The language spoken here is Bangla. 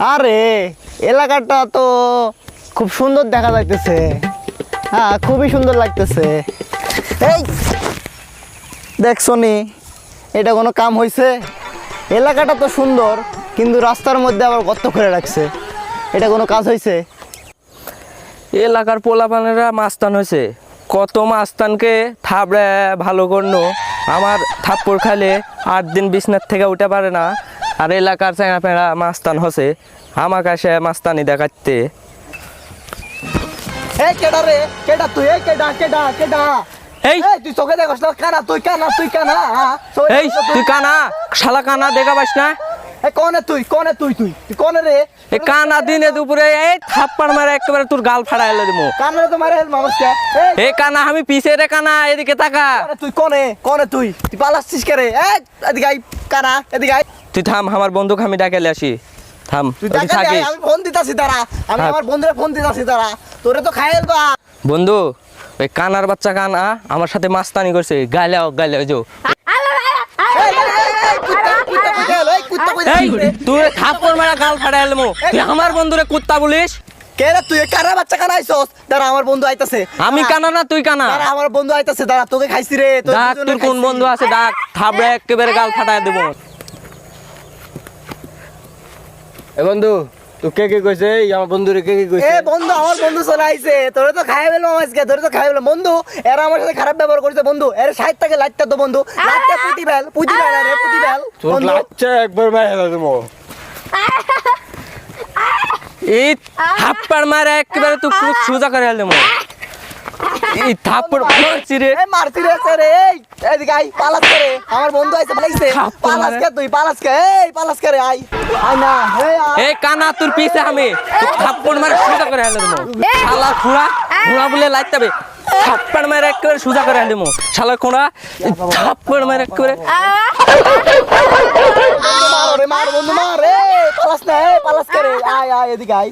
আরে এলাকাটা তো খুব সুন্দর দেখা যাইতেছে। হ্যাঁ, খুবই সুন্দর লাগতেছে। এই দেখছো নি, এটা কোনো কাম হয়েছে? এলাকাটা তো সুন্দর, কিন্তু রাস্তার মধ্যে আবার গর্ত করে রাখছে। এটা কোনো কাজ হয়েছে? এলাকার পোলাপানেরা মাস্তান হয়েছে, কত মাস্তানকে থাবড়ে ভালো করলো। আমার থাপ্পড় খাইলে 8 দিন বিছনার থেকে উঠে পারে না। আর এলাকার চেঙা পেড়া মাস্তান হসে, আমার কাছে মাস্তানি দেখাচ্ছে। এই কেডা রে, কেডা তুই? এই কেডা কেডা কেডা? এই তুই চোখে দেখছ না? কানা তুই, কানা তুই, কানা। এই তুই কানা, শালা কানা দেখা পাস না? কনে তুই, কনে তুই, তুই তুই কনে রে? এই কানা দিনে দুপুরে এই থাপ্পড় মারে একেবারে তোর গাল ফাড়াইলে দিমু। কানা তো মারে মামসকে। এই কানা আমি পিছে রে কানা, এদিকে তাকা। তুই কনে, কনে তুই? তুই পালাচ্ছিস কে রে? এদিকে আই কানা, এদিকে আই। তুই থাম, আমার বন্ধুকে আমি ডাকে আসি। থাম, তুই তুই দেখা থাকিস। আমি ফোন দিতাছি তারা, আমি আমার বন্ধুরে ফোন দিতাছি তারা। তোরে তো খাইল বা। বন্ধু, ওই কানার বাচ্চা কানা আমার সাথে মাস্তানি করছে। গাইলাও গাইলাও যো। এই তুই থাপ্পড় মারা গাল ফাড়াই এলমু, তুই আমার বন্ধুরে কুত্তা বলিস? কে রে তুই? কানা বাচ্চা কানা আইছস? দাঁড়া, আমার বন্ধু আইতাছে। আমি কানা না তুই কানা? দাঁড়া, আমার বন্ধু আইতাছে। দাঁড়া, তোকে খাইছি রে। ডাক, তোর কোন বন্ধু আছে ডাক, থাবড়ে একেবারে গাল ফাটাই দেবো। এ বন্ধু, তুই কে কইছে? আমার বন্ধুরে কে কইছে? এ বন্ধু, আমার বন্ধু চলে আইছে। তোরে তো খাই ফেলবো আজকে, তোরে তো খাই ফেলবো। বন্ধু, এরা আমার সাথে খারাপ ব্যবহার করেছে। বন্ধু, এর 60 টাকা লাইটটা তো বন্ধু, লাইটটা পুঁতি ফেল, পুঁতি ফেল রে, পুঁতি ফেল। তোর বন্ধু, লাচ্চা একবার মাইরা দেবো। এই থাপ্পড় মারা একেবারে তুই সোজা করে দেবো। এই থাপ্পড় মারছি রে। এই মারছি রে রে। এই এদিকে আই, পালাস করে। আমার বন্ধু আইছে, পালাইছে। থাপ্পড় পালাস মারে। কে তুই? পালাস কে? এই পালাস করে আই। আই না, এই আই। এই কানা তোর পিছে আমি, তুই থাপ্পড় মারা সোজা করে দেবো। শালা খুড়া, খুড়া বলে লাইতাবে। থাপ্পড় মারা একেবারে সোজা করে দেবো। শালা খুড়া, থাপ্পড় মারা একেবারে। মার রে, মার বন্ধু, মার রে। পালাস না, এই পালাস করে। আয় আয়, এদিকে আয়।